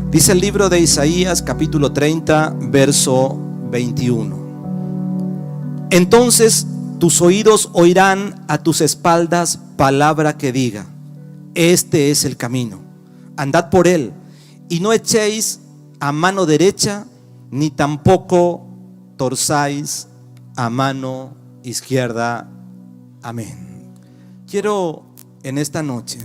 Dice el libro de Isaías capítulo 30 verso 21. Entonces tus oídos oirán a tus espaldas palabra que diga: este es el camino, andad por él, y no echéis a mano derecha, ni tampoco torzáis a mano izquierda. Amén. Quiero en esta noche,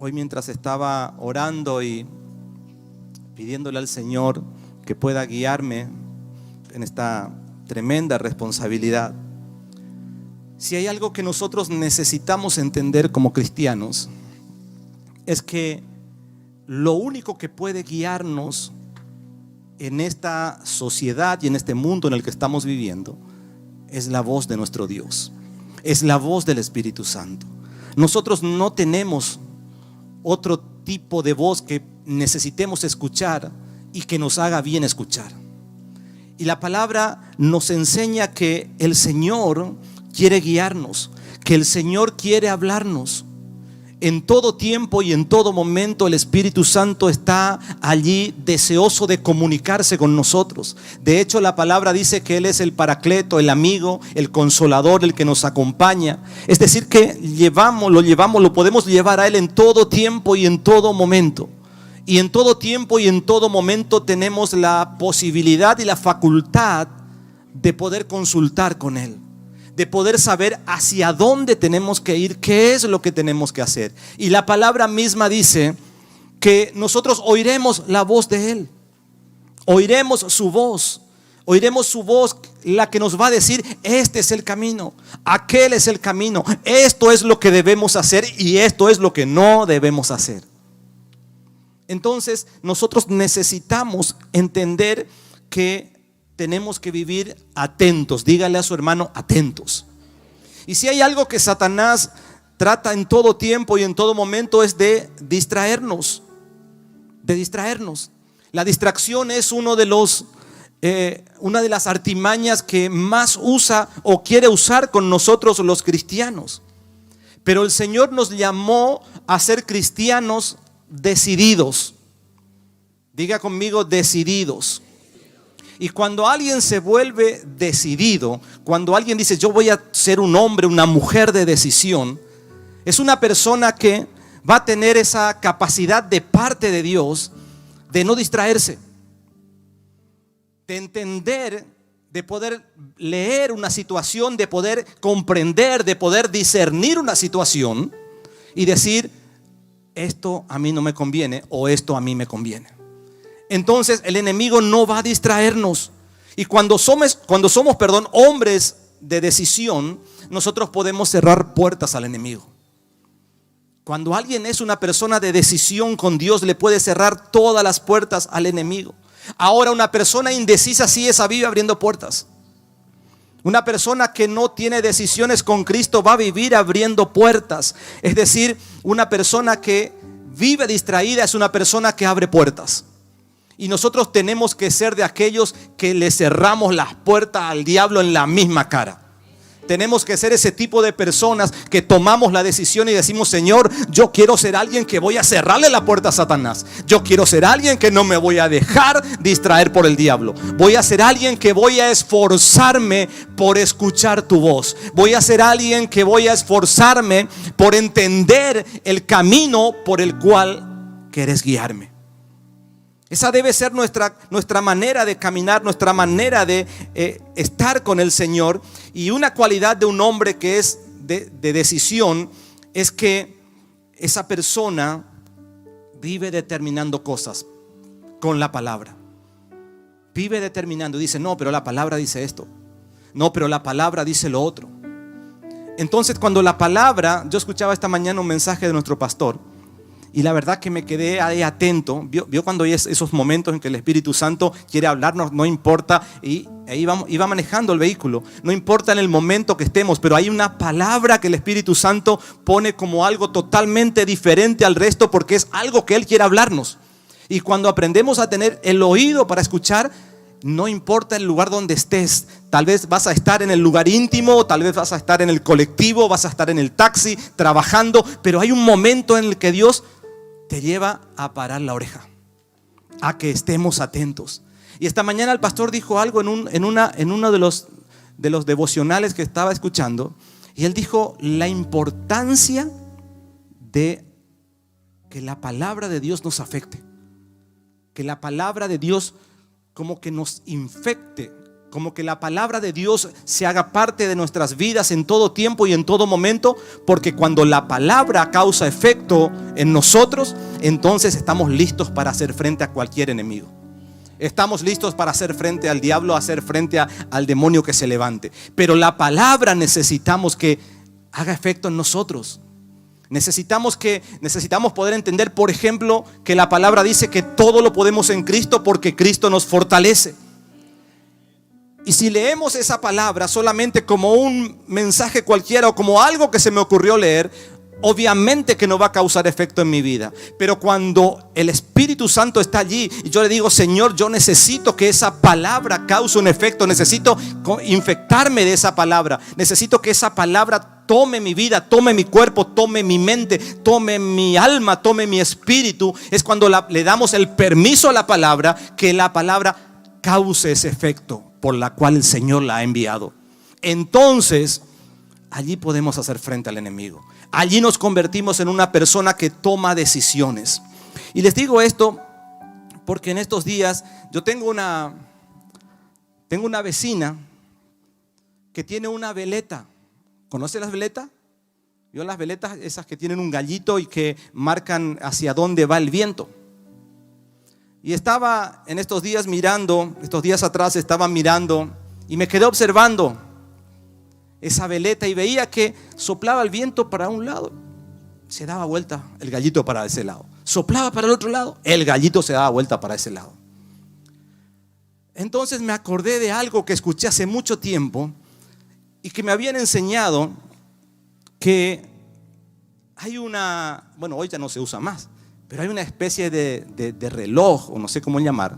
hoy mientras estaba orando y pidiéndole al Señor que pueda guiarme en esta tremenda responsabilidad, si hay algo que nosotros necesitamos entender como cristianos, es que lo único que puede guiarnos en esta sociedad y en este mundo en el que estamos viviendo es la voz de nuestro Dios, es la voz del Espíritu Santo. Nosotros no tenemos otro tipo de voz que necesitemos escuchar y que nos haga bien escuchar. Y la palabra nos enseña que el Señor quiere guiarnos, que el Señor quiere hablarnos. En todo tiempo y en todo momento el Espíritu Santo está allí deseoso de comunicarse con nosotros. De hecho, la palabra dice que Él es el Paracleto, el amigo, el consolador, el que nos acompaña. Es decir, que lo podemos llevar a Él en todo tiempo y en todo momento. Y en todo tiempo y en todo momento tenemos la posibilidad y la facultad de poder consultar con Él, de poder saber hacia dónde tenemos que ir, qué es lo que tenemos que hacer. Y la palabra misma dice que nosotros oiremos la voz de Él, oiremos su voz, la que nos va a decir: este es el camino, aquel es el camino, esto es lo que debemos hacer y esto es lo que no debemos hacer. Entonces nosotros necesitamos entender que tenemos que vivir atentos. Dígale a su hermano: atentos. Y si hay algo que Satanás trata en todo tiempo y en todo momento, es de distraernos. La distracción es una de las artimañas que más usa o quiere usar con nosotros los cristianos. Pero el Señor nos llamó a ser cristianos decididos. Diga conmigo: decididos. Y cuando alguien se vuelve decidido, cuando alguien dice: yo voy a ser un hombre, una mujer de decisión, es una persona que va a tener esa capacidad de parte de Dios de no distraerse, de entender, de poder leer una situación, de poder comprender, de poder discernir una situación y decir: esto a mí no me conviene o esto a mí me conviene. Entonces el enemigo no va a distraernos. Y cuando somos hombres de decisión, nosotros podemos cerrar puertas al enemigo. Cuando alguien es una persona de decisión con Dios, le puede cerrar todas las puertas al enemigo. Ahora, una persona indecisa sí vive abriendo puertas. Una persona que no tiene decisiones con Cristo va a vivir abriendo puertas. Es decir, una persona que vive distraída es una persona que abre puertas. Y nosotros tenemos que ser de aquellos que le cerramos las puertas al diablo en la misma cara. Tenemos que ser ese tipo de personas que tomamos la decisión y decimos: Señor, yo quiero ser alguien que voy a cerrarle la puerta a Satanás. Yo quiero ser alguien que no me voy a dejar distraer por el diablo. Voy a ser alguien que voy a esforzarme por escuchar tu voz. Voy a ser alguien que voy a esforzarme por entender el camino por el cual quieres guiarme. Esa debe ser nuestra manera de caminar, nuestra manera de estar con el Señor. Y una cualidad de un hombre que es de decisión es que esa persona vive determinando cosas con la palabra. Vive determinando, dice: no, pero la palabra dice esto. No, pero la palabra dice lo otro. Entonces, cuando la palabra, yo escuchaba esta mañana un mensaje de nuestro pastor, y la verdad que me quedé ahí atento. Vio cuando hay esos momentos en que el Espíritu Santo quiere hablarnos, no importa, y ahí iba manejando el vehículo, no importa en el momento que estemos, pero hay una palabra que el Espíritu Santo pone como algo totalmente diferente al resto, porque es algo que Él quiere hablarnos. Y cuando aprendemos a tener el oído para escuchar, no importa el lugar donde estés, tal vez vas a estar en el lugar íntimo, tal vez vas a estar en el colectivo, vas a estar en el taxi trabajando, pero hay un momento en el que Dios te lleva a parar la oreja, a que estemos atentos. Y esta mañana el pastor dijo algo en uno de los devocionales que estaba escuchando, y él dijo la importancia de que la palabra de Dios nos afecte, que la palabra de Dios como que nos infecte, como que la palabra de Dios se haga parte de nuestras vidas en todo tiempo y en todo momento, porque cuando la palabra causa efecto en nosotros, entonces estamos listos para hacer frente a cualquier enemigo. Estamos listos para hacer frente al diablo, hacer frente al demonio que se levante. Pero la palabra necesitamos que haga efecto en nosotros. Necesitamos poder entender, por ejemplo, que la palabra dice que todo lo podemos en Cristo porque Cristo nos fortalece. Y si leemos esa palabra solamente como un mensaje cualquiera o como algo que se me ocurrió leer, obviamente que no va a causar efecto en mi vida. Pero cuando el Espíritu Santo está allí y yo le digo, Señor, yo necesito que esa palabra cause un efecto, necesito infectarme de esa palabra, necesito que esa palabra tome mi vida, tome mi cuerpo, tome mi mente, tome mi alma, tome mi espíritu. Es cuando le damos el permiso a la palabra, que la palabra cause ese efecto por la cual el Señor la ha enviado. Entonces, allí podemos hacer frente al enemigo. Allí nos convertimos en una persona que toma decisiones. Y les digo esto porque en estos días yo tengo una vecina que tiene una veleta. ¿Conoce las veletas? Yo las veletas, esas que tienen un gallito y que marcan hacia dónde va el viento. Y estaba en estos días atrás estaba mirando y me quedé observando esa veleta y veía que soplaba el viento para un lado, se daba vuelta el gallito para ese lado, soplaba para el otro lado, el gallito se daba vuelta para ese lado. Entonces me acordé de algo que escuché hace mucho tiempo y que me habían enseñado, que hay hoy ya no se usa más, pero hay una especie de reloj, o no sé cómo llamar,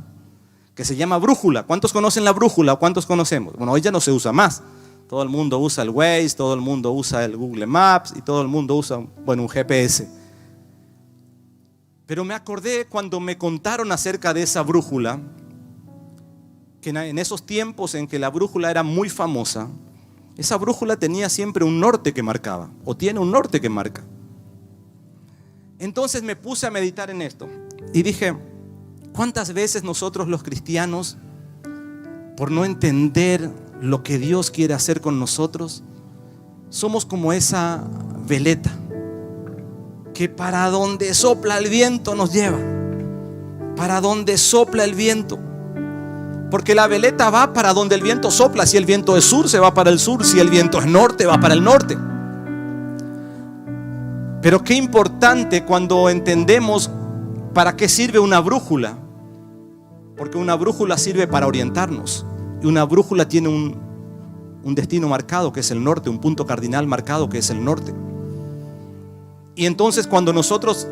que se llama brújula. ¿Cuántos conocen la brújula o cuántos conocemos? Bueno, hoy ya no se usa más. Todo el mundo usa el Waze, todo el mundo usa el Google Maps y todo el mundo usa, un GPS. Pero me acordé cuando me contaron acerca de esa brújula, que en esos tiempos en que la brújula era muy famosa, esa brújula tenía siempre un norte que marcaba, o tiene un norte que marca. Entonces me puse a meditar en esto y dije, ¿cuántas veces nosotros los cristianos, por no entender lo que Dios quiere hacer con nosotros, somos como esa veleta que para donde sopla el viento nos lleva, para donde sopla el viento? Porque la veleta va para donde el viento sopla. Si el viento es sur, se va para el sur. Si el viento es norte, va para el norte. Pero qué importante cuando entendemos para qué sirve una brújula. Porque una brújula sirve para orientarnos. Y una brújula tiene un destino marcado, que es el norte, un punto cardinal marcado, que es el norte. Y entonces cuando nosotros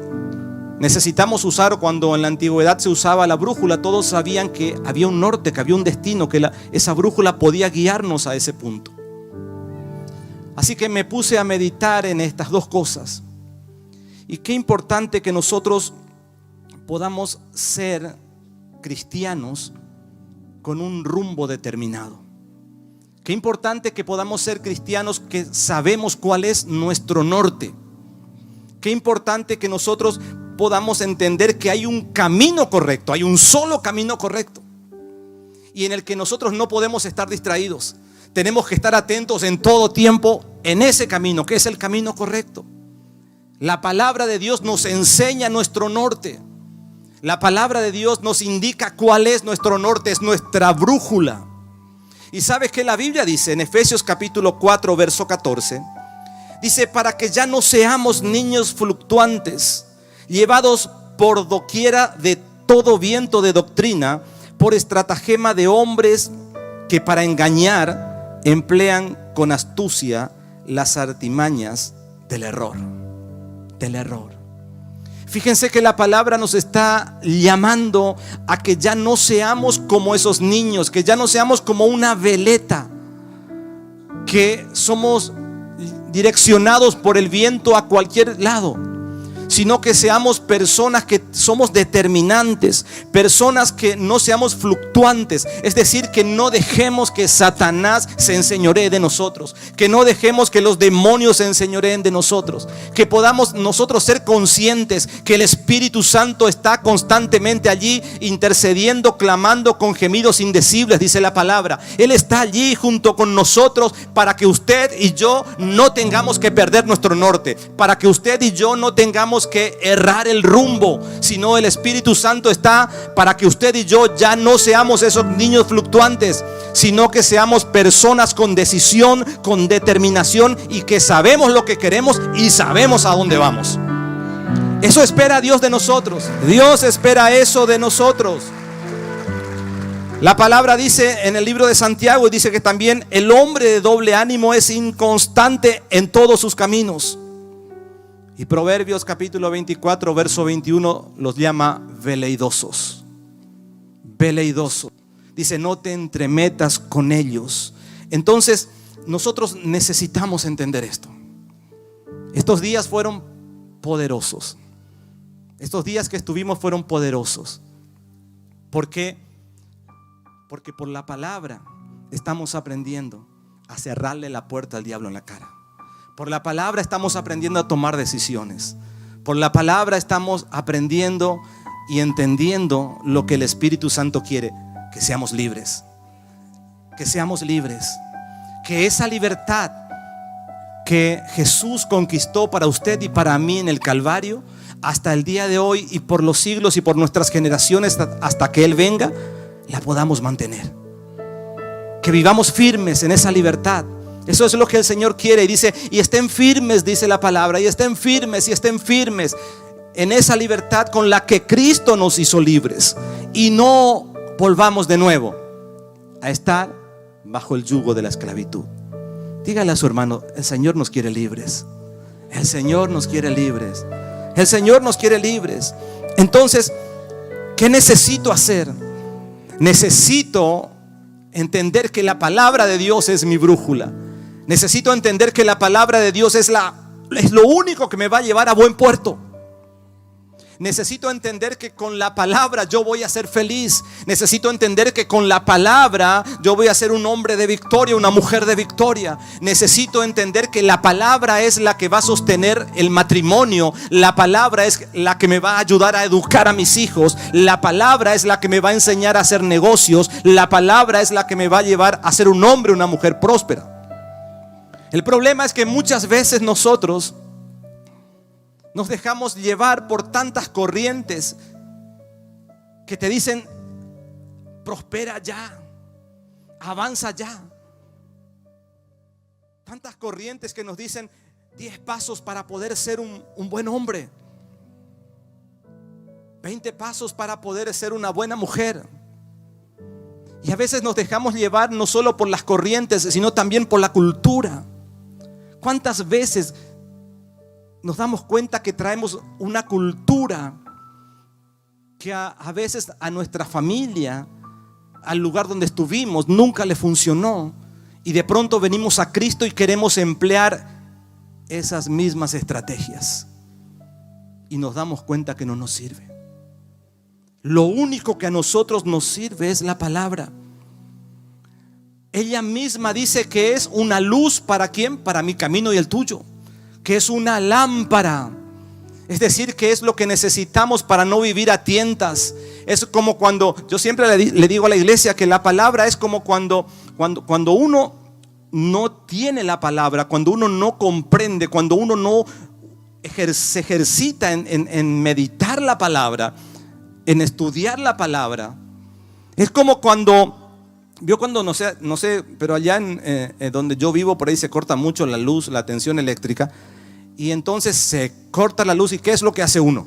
necesitamos usar, o cuando en la antigüedad se usaba la brújula, todos sabían que había un norte, que había un destino, que esa brújula podía guiarnos a ese punto. Así que me puse a meditar en estas dos cosas. Y qué importante que nosotros podamos ser cristianos con un rumbo determinado. Qué importante que podamos ser cristianos que sabemos cuál es nuestro norte. Qué importante que nosotros podamos entender que hay un camino correcto, hay un solo camino correcto, y en el que nosotros no podemos estar distraídos. Tenemos que estar atentos en todo tiempo en ese camino, que es el camino correcto. La palabra de Dios nos enseña nuestro norte. La palabra de Dios nos indica cuál es nuestro norte, es nuestra brújula. Y sabes que la Biblia dice en Efesios capítulo 4 verso 14, dice: para que ya no seamos niños fluctuantes, llevados por doquiera de todo viento de doctrina, por estratagema de hombres que para engañar emplean con astucia las artimañas del error. Fíjense que la palabra nos está llamando a que ya no seamos como esos niños, que ya no seamos como una veleta, que somos direccionados por el viento a cualquier lado, sino que seamos personas que somos determinantes, personas que no seamos fluctuantes, es decir, que no dejemos que Satanás se enseñoree de nosotros, que no dejemos que los demonios se enseñoreen de nosotros, que podamos nosotros ser conscientes que el Espíritu Santo está constantemente allí intercediendo, clamando con gemidos indecibles, dice la palabra. Él está allí junto con nosotros para que usted y yo no tengamos que perder nuestro norte, para que usted y yo no tengamos que errar el rumbo, sino el Espíritu Santo está para que usted y yo ya no seamos esos niños fluctuantes, sino que seamos personas con decisión, con determinación, y que sabemos lo que queremos y sabemos a dónde vamos. Eso espera Dios de nosotros. Dios espera eso de nosotros. La palabra dice en el libro de Santiago, y dice que también el hombre de doble ánimo es inconstante en todos sus caminos. Y Proverbios capítulo 24 verso 21 los llama veleidosos. Veleidosos. Dice, no te entremetas con ellos. Entonces nosotros necesitamos entender esto. Estos días fueron poderosos. Estos días que estuvimos fueron poderosos. ¿Por qué? Porque por la palabra estamos aprendiendo a cerrarle la puerta al diablo en la cara. Por la palabra estamos aprendiendo a tomar decisiones. Por la palabra estamos aprendiendo y entendiendo lo que el Espíritu Santo quiere. Que seamos libres. Que seamos libres. Que esa libertad que Jesús conquistó para usted y para mí en el Calvario, hasta el día de hoy y por los siglos y por nuestras generaciones hasta que Él venga, la podamos mantener. Que vivamos firmes en esa libertad. Eso es lo que el Señor quiere. Y dice, y estén firmes, dice la palabra, y estén firmes en esa libertad con la que Cristo nos hizo libres. Y no volvamos de nuevo a estar bajo el yugo de la esclavitud. Dígale a su hermano, el Señor nos quiere libres. El Señor nos quiere libres. El Señor nos quiere libres. Entonces, ¿qué necesito hacer? Necesito entender que la palabra de Dios es mi brújula. Necesito entender que la palabra de Dios es lo único que me va a llevar a buen puerto. Necesito entender que con la palabra yo voy a ser feliz. Necesito entender que con la palabra yo voy a ser un hombre de victoria, una mujer de victoria. Necesito entender que la palabra es la que va a sostener el matrimonio. La palabra es la que me va a ayudar a educar a mis hijos. La palabra es la que me va a enseñar a hacer negocios. La palabra es la que me va a llevar a ser un hombre, una mujer próspera. El problema es que muchas veces nosotros nos dejamos llevar por tantas corrientes que te dicen, prospera ya, avanza ya. Tantas corrientes que nos dicen 10 pasos para poder ser un buen hombre, 20 pasos para poder ser una buena mujer. Y a veces nos dejamos llevar no solo por las corrientes, sino también por la cultura. ¿Cuántas veces nos damos cuenta que traemos una cultura que a veces a nuestra familia, al lugar donde estuvimos, nunca le funcionó? Y de pronto venimos a Cristo y queremos emplear esas mismas estrategias. Y nos damos cuenta que no nos sirve. Lo único que a nosotros nos sirve es la palabra. Ella misma dice que es una luz ¿para quién? Para mi camino y el tuyo. Que es una lámpara. Es decir, que es lo que necesitamos para no vivir a tientas. Es como cuando, yo siempre le digo a la iglesia que la palabra es como cuando uno no tiene la palabra, cuando uno no comprende, cuando uno no se ejercita en meditar la palabra, en estudiar la palabra. Es como cuando no sé, pero allá en donde yo vivo, por ahí se corta mucho la luz, la tensión eléctrica. Y entonces se corta la luz. ¿Y qué es lo que hace uno?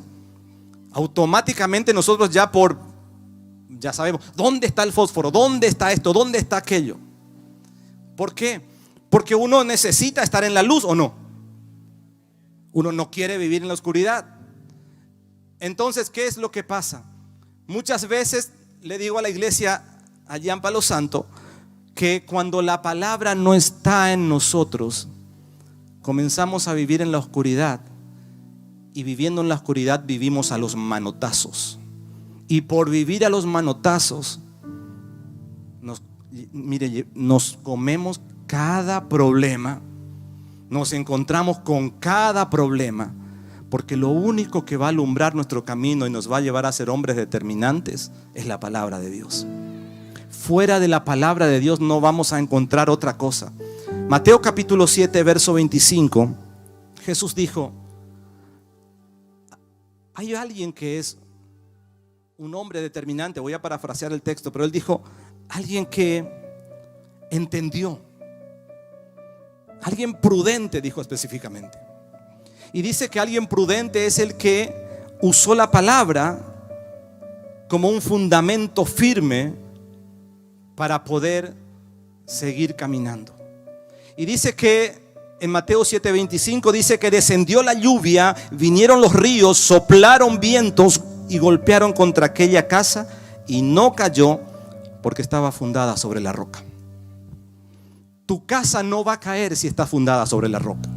Automáticamente nosotros ya sabemos dónde está el fósforo, dónde está esto, dónde está aquello. ¿Por qué? Porque uno necesita estar en la luz, ¿o no? Uno no quiere vivir en la oscuridad. Entonces, ¿qué es lo que pasa? Muchas veces le digo a la iglesia allá en Palo Santo que cuando la palabra no está en nosotros, comenzamos a vivir en la oscuridad y viviendo en la oscuridad vivimos a los manotazos. Y por vivir a los manotazos, nos comemos cada problema, nos encontramos con cada problema, porque lo único que va a alumbrar nuestro camino y nos va a llevar a ser hombres determinantes es la palabra de Dios. Fuera de la palabra de Dios no vamos a encontrar otra cosa. Mateo capítulo 7, verso 25, Jesús dijo: hay alguien que es un hombre determinante, voy a parafrasear el texto, pero él dijo: alguien que entendió, alguien prudente, dijo específicamente. Y dice que alguien prudente es el que usó la palabra como un fundamento firme para poder seguir caminando. Y dice que en Mateo 7:25 dice que descendió la lluvia, vinieron los ríos, soplaron vientos y golpearon contra aquella casa y no cayó porque estaba fundada sobre la roca. Tu casa no va a caer si está fundada sobre la roca.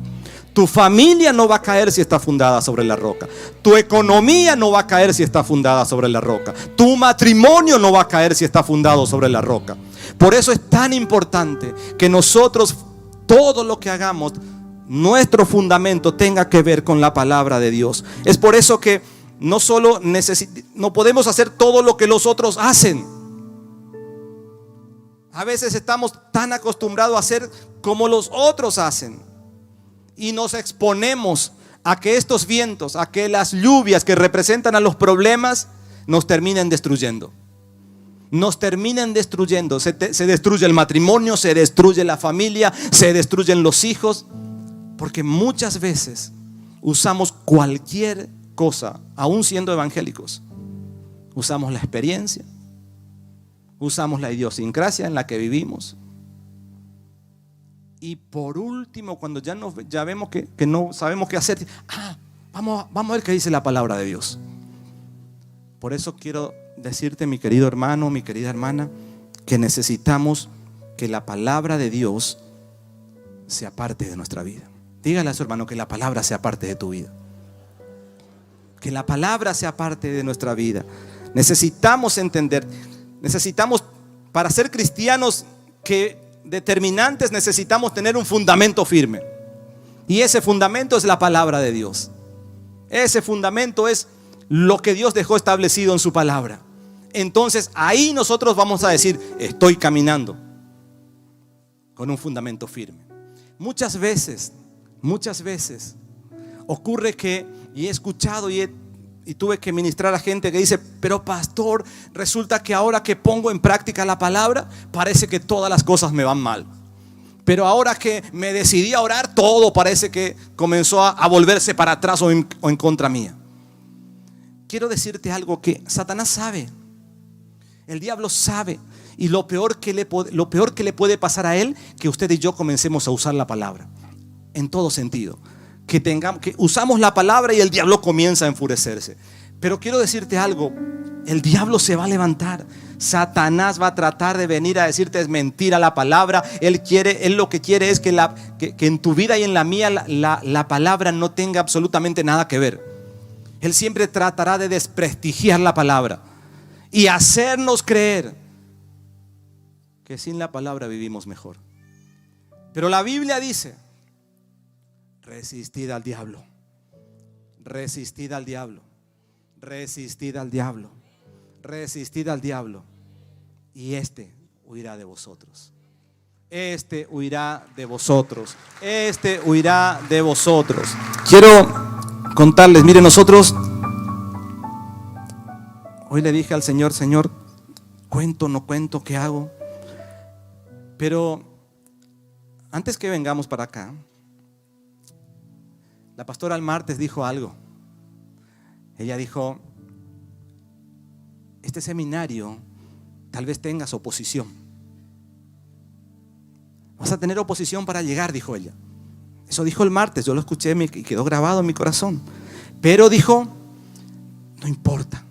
Tu familia no va a caer si está fundada sobre la roca. Tu economía no va a caer si está fundada sobre la roca. Tu matrimonio no va a caer si está fundado sobre la roca. Por eso es tan importante que nosotros, todo lo que hagamos, nuestro fundamento tenga que ver con la palabra de Dios. Es por eso que no podemos hacer todo lo que los otros hacen. A veces estamos tan acostumbrados a hacer como los otros hacen y nos exponemos a que estos vientos, a que las lluvias que representan a los problemas nos terminen destruyendo. Nos terminan destruyendo. Se destruye el matrimonio, se destruye la familia, se destruyen los hijos, porque muchas veces usamos cualquier cosa, aún siendo evangélicos. Usamos la experiencia, usamos la idiosincrasia en la que vivimos, y por último, cuando ya vemos que no sabemos qué hacer, vamos a ver qué dice la palabra de Dios. Por eso quiero decirte, mi querido hermano, mi querida hermana, que necesitamos que la palabra de Dios sea parte de nuestra vida. Dígale a su hermano que la palabra sea parte de tu vida. Que la palabra sea parte de nuestra vida. Necesitamos entender, para ser cristianos determinantes, necesitamos tener un fundamento firme. Y ese fundamento es la palabra de Dios. Ese fundamento es lo que Dios dejó establecido en su palabra. Entonces ahí nosotros vamos a decir: estoy caminando con un fundamento firme. Muchas veces ocurre que, y he escuchado y tuve que ministrar a gente que dice: pero pastor, resulta que ahora que pongo en práctica la palabra, parece que todas las cosas me van mal. Pero ahora que me decidí a orar, todo parece que comenzó a volverse para atrás o en contra mía. Quiero decirte algo que Satanás sabe. El diablo sabe. Y lo peor que le puede pasar a él, que usted y yo comencemos a usar la palabra en todo sentido. Que usamos la palabra y el diablo comienza a enfurecerse. Pero quiero decirte algo: el diablo se va a levantar. Satanás va a tratar de venir a decirte: es mentira la palabra. Él lo que quiere es que en tu vida y en la mía la palabra no tenga absolutamente nada que ver. Él siempre tratará de desprestigiar la palabra y hacernos creer que sin la palabra vivimos mejor. Pero la Biblia dice: resistid al diablo, resistid al diablo, resistid al diablo, resistid al diablo, y este huirá de vosotros. Este huirá de vosotros. Este huirá de vosotros. Quiero contarles, miren, nosotros hoy le dije al Señor: Señor, cuento, no cuento, ¿qué hago? Pero antes que vengamos para acá, la pastora el martes dijo algo. Ella dijo: este seminario tal vez tengas oposición. Vas a tener oposición para llegar, dijo ella. Eso dijo el martes, yo lo escuché y quedó grabado en mi corazón. Pero dijo: no importa,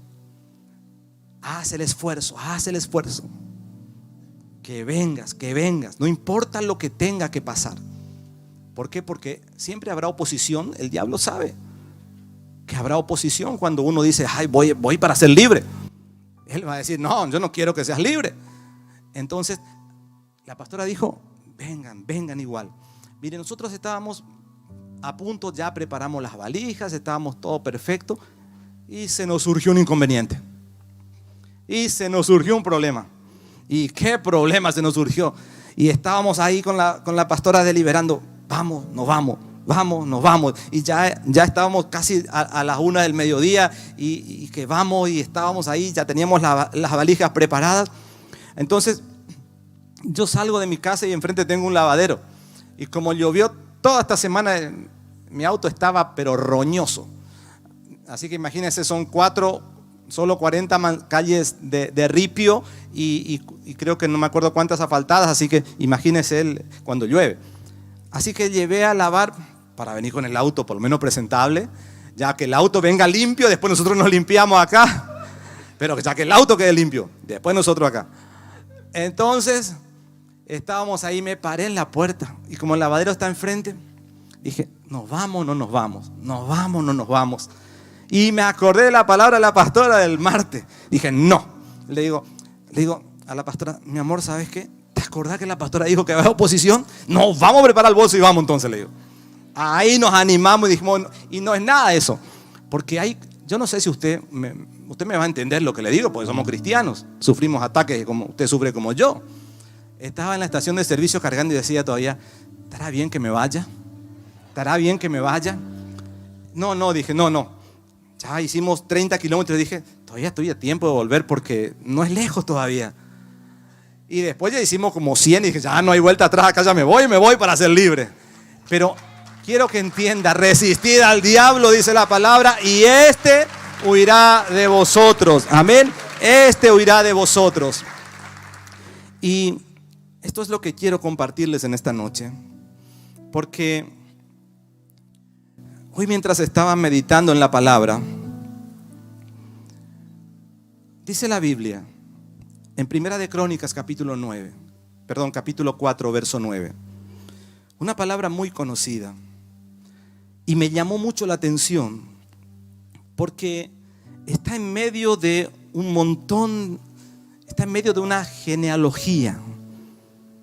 haz el esfuerzo. Que vengas, no importa lo que tenga que pasar. ¿Por qué? Porque siempre habrá oposición, el diablo sabe. que habrá oposición cuando uno dice, ay, voy para ser libre. Él va a decir, no, yo no quiero que seas libre. Entonces, la pastora dijo, vengan igual. Mire, nosotros estábamos a punto, ya preparamos las valijas, estábamos todo perfecto y se nos surgió un inconveniente. Y se nos surgió un problema. ¿Y qué problema se nos surgió? Y estábamos ahí con la pastora deliberando, nos vamos. Y ya estábamos casi a las 1 del mediodía y que vamos, y estábamos ahí, ya teníamos las valijas preparadas. Entonces yo salgo de mi casa y enfrente tengo un lavadero. Y como llovió toda esta semana, mi auto estaba pero roñoso. Así que imagínense, son solo 40 calles de ripio y creo que no me acuerdo cuántas asfaltadas, así que imagínense él cuando llueve. Así que llevé a lavar para venir con el auto por lo menos presentable, ya que el auto venga limpio, después nosotros nos limpiamos acá, pero ya que el auto quede limpio, después nosotros acá. Entonces estábamos ahí, me paré en la puerta y como el lavadero está enfrente, dije, ¿nos vamos o no nos vamos? ¿Nos vamos o no nos vamos? Y me acordé de la palabra de la pastora del martes. Dije, no. Le digo a la pastora, mi amor, ¿sabes qué? ¿Te acordás que la pastora dijo que había oposición? No, vamos a preparar el bolso y vamos entonces, le digo. Ahí nos animamos y dijimos, y no es nada eso. Porque yo no sé si usted me va a entender lo que le digo, porque somos cristianos. Sufrimos ataques como usted sufre como yo. Estaba en la estación de servicio cargando y decía todavía, ¿estará bien que me vaya? ¿Estará bien que me vaya? No, dije, no. Ya hicimos 30 kilómetros y dije, todavía estoy a tiempo de volver porque no es lejos todavía. Y después ya hicimos como 100 y dije, ya no hay vuelta atrás, acá ya me voy para ser libre. Pero quiero que entienda, resistid al diablo, dice la palabra, y este huirá de vosotros. Amén. Este huirá de vosotros. Y esto es lo que quiero compartirles en esta noche. Porque hoy mientras estaba meditando en la palabra, dice la Biblia en Primera de Crónicas capítulo 4 verso 9, una palabra muy conocida y me llamó mucho la atención porque está en medio de un montón, está en medio de una genealogía,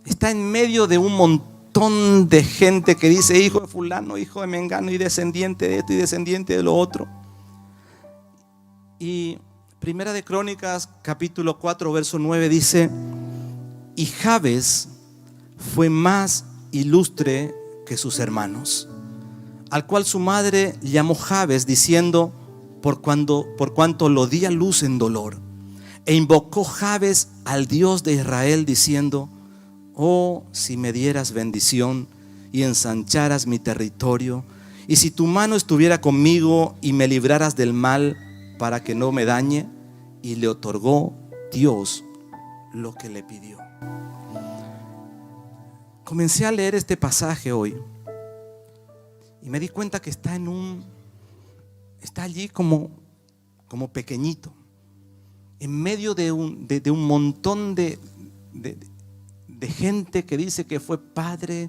está en medio de un montón de gente que dice hijo de fulano, hijo de mengano y descendiente de esto y descendiente de lo otro. Y Primera de Crónicas capítulo 4 verso 9 dice, y Jabes fue más ilustre que sus hermanos, al cual su madre llamó Jabes diciendo, por cuanto lo di a luz en dolor. E invocó Jabes al Dios de Israel diciendo, oh, si me dieras bendición y ensancharas mi territorio, y si tu mano estuviera conmigo y me libraras del mal para que no me dañe. Y le otorgó Dios lo que le pidió. Comencé a leer este pasaje hoy y me di cuenta que está allí como pequeñito, en medio de un montón de gente que dice que fue padre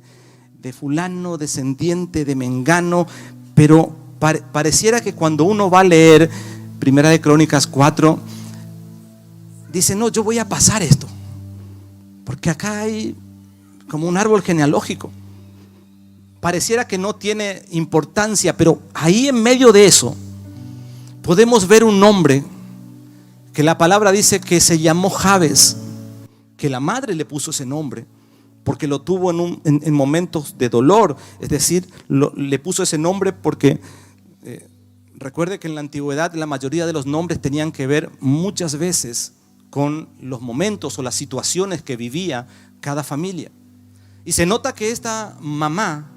de fulano, descendiente de mengano, pero pareciera que cuando uno va a leer Primera de Crónicas 4, dice, no, yo voy a pasar esto, porque acá hay como un árbol genealógico. Pareciera que no tiene importancia, pero ahí en medio de eso podemos ver un nombre que la palabra dice que se llamó Jabes, que la madre le puso ese nombre porque lo tuvo en momentos de dolor. Es decir, le puso ese nombre porque recuerde que en la antigüedad la mayoría de los nombres tenían que ver muchas veces con los momentos o las situaciones que vivía cada familia. Y se nota que esta mamá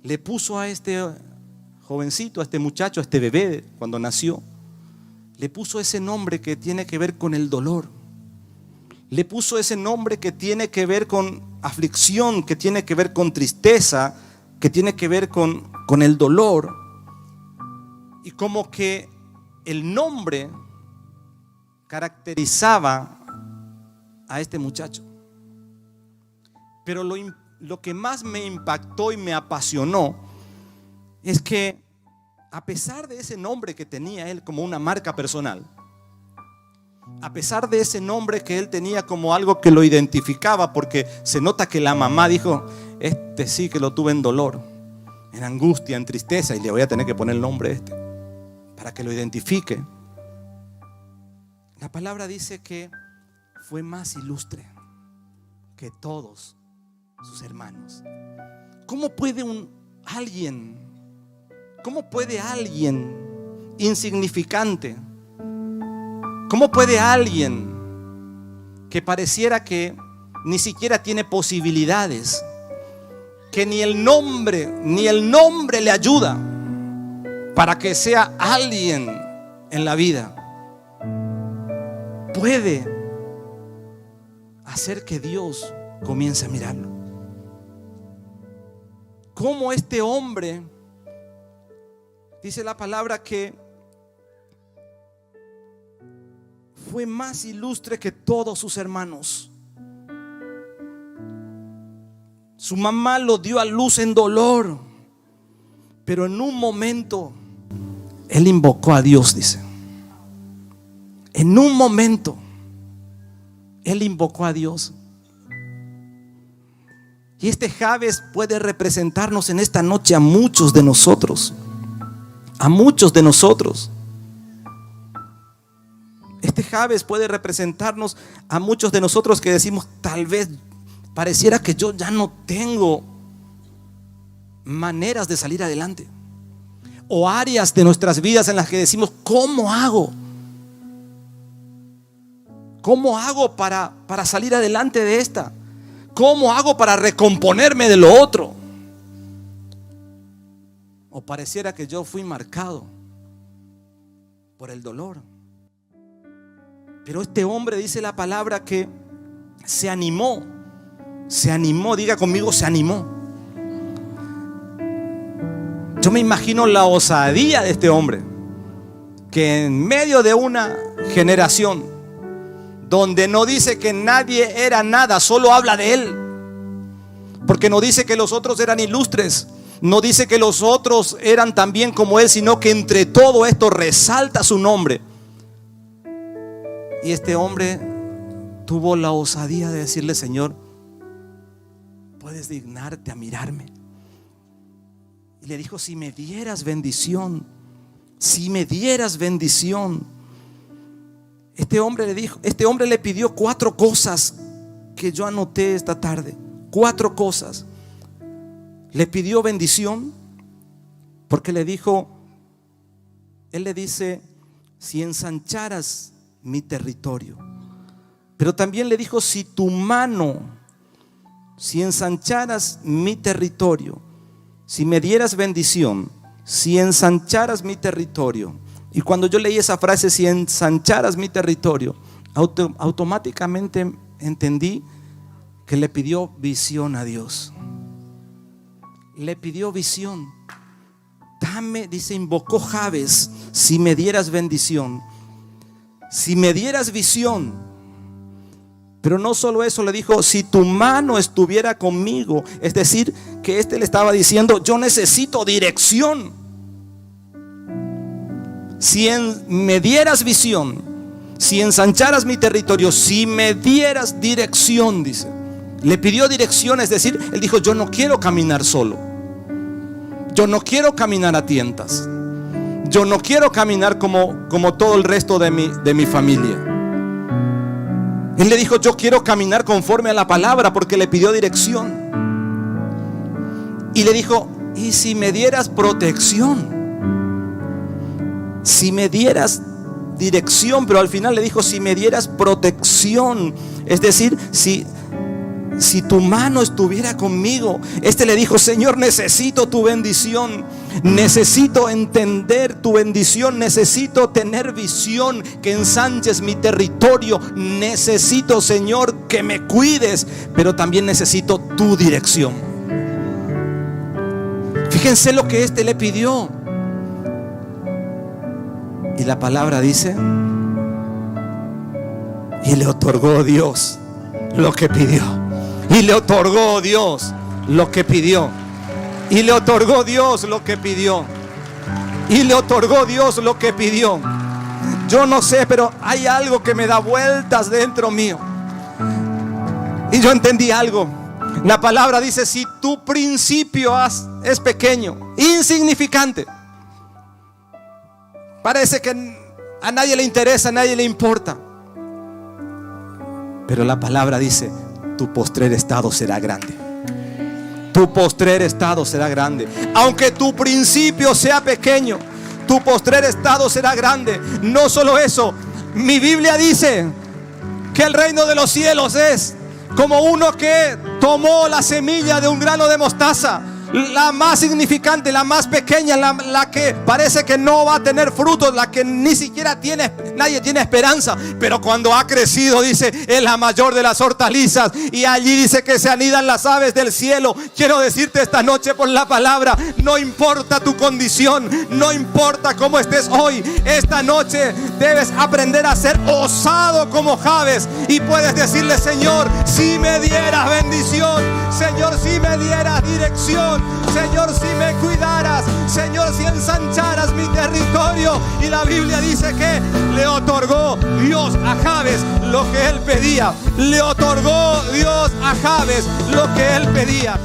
le puso a este jovencito, a este muchacho, a este bebé cuando nació, le puso ese nombre que tiene que ver con el dolor. Le puso ese nombre que tiene que ver con aflicción, que tiene que ver con tristeza, que tiene que ver con el dolor. Y como que el nombre caracterizaba a este muchacho. Pero lo que más me impactó y me apasionó es que a pesar de ese nombre que tenía él como una marca personal, a pesar de ese nombre que él tenía como algo que lo identificaba, porque se nota que la mamá dijo: este sí que lo tuve en dolor, en angustia, en tristeza, y le voy a tener que poner el nombre para que lo identifique. La palabra dice que fue más ilustre que todos sus hermanos. ¿Cómo puede alguien insignificante, cómo puede alguien que pareciera que ni siquiera tiene posibilidades, que ni el nombre le ayuda para que sea alguien en la vida, puede hacer que Dios comience a mirarlo? Como este hombre, dice la palabra, que fue más ilustre que todos sus hermanos. Su mamá lo dio a luz en dolor, pero en un momento él invocó a Dios, dice. En un momento él invocó a Dios. Y este Jabes puede representarnos en esta noche a muchos de nosotros. A muchos de nosotros. Este Jabes puede representarnos a muchos de nosotros que decimos: tal vez pareciera que yo ya no tengo maneras de salir adelante, o áreas de nuestras vidas en las que decimos: ¿cómo hago? ¿Cómo hago para salir adelante de esta? ¿Cómo hago para recomponerme de lo otro? O pareciera que yo fui marcado por el dolor. Pero este hombre, dice la palabra, que se animó. Se animó, diga conmigo, se animó. Yo me imagino la osadía de este hombre, que en medio de una generación donde no dice que nadie era nada, solo habla de él, porque no dice que los otros eran ilustres, no dice que los otros eran también como él, sino que entre todo esto resalta su nombre. Y este hombre tuvo la osadía de decirle: Señor, ¿puedes dignarte a mirarme? Y le dijo: si me dieras bendición, si me dieras bendición. Este hombre le pidió 4 cosas que yo anoté esta tarde. 4 cosas. Le pidió bendición porque le dijo, él le dice: si ensancharas mi territorio. Pero también le dijo: si ensancharas mi territorio, si me dieras bendición, si ensancharas mi territorio. Y cuando yo leí esa frase, si ensancharas mi territorio, automáticamente entendí que le pidió visión a Dios. Le pidió visión. Dame, dice, invocó Jabes: si me dieras bendición, si me dieras visión. Pero no solo eso, le dijo: si tu mano estuviera conmigo. Es decir, que le estaba diciendo: yo necesito dirección. Si me dieras visión, si ensancharas mi territorio, si me dieras dirección, dice. Le pidió dirección, es decir, él dijo: yo no quiero caminar solo, yo no quiero caminar a tientas, yo no quiero caminar como todo el resto de mi familia. Él le dijo: yo quiero caminar conforme a la palabra, porque le pidió dirección. Y le dijo: y si me dieras protección, si me dieras dirección. Pero al final le dijo: si me dieras protección, es decir, si tu mano estuviera conmigo. Le dijo: Señor, necesito tu bendición, necesito entender tu bendición, necesito tener visión, que ensanches mi territorio, necesito, Señor, que me cuides, pero también necesito tu dirección. Fíjense lo que le pidió. Y la palabra dice: y le otorgó Dios lo que pidió. Y le otorgó Dios lo que pidió. Y le otorgó Dios lo que pidió. y le otorgó Dios lo que pidió. Yo no sé, pero hay algo que me da vueltas dentro mío. Y yo entendí algo. La palabra dice: si tu principio es pequeño, insignificante, parece que a nadie le interesa, a nadie le importa, pero la palabra dice: tu postrer estado será grande. Tu postrer estado será grande. Aunque tu principio sea pequeño, tu postrer estado será grande. No solo eso, mi Biblia dice que el reino de los cielos es como uno que tomó la semilla de un grano de mostaza, la más significante, la más pequeña, la que parece que no va a tener frutos, la que ni siquiera nadie tiene esperanza, pero cuando ha crecido, dice, es la mayor de las hortalizas, y allí dice que se anidan las aves del cielo. Quiero decirte esta noche por la palabra: no importa tu condición, no importa cómo estés hoy, esta noche debes aprender a ser osado como Jabes, y puedes decirle: Señor, si me dieras bendición, Señor, si me dieras dirección, Señor, si me cuidaras, Señor, si ensancharas mi territorio. Y la Biblia dice que le otorgó Dios a Jabes lo que él pedía. Le otorgó Dios a Jabes lo que él pedía.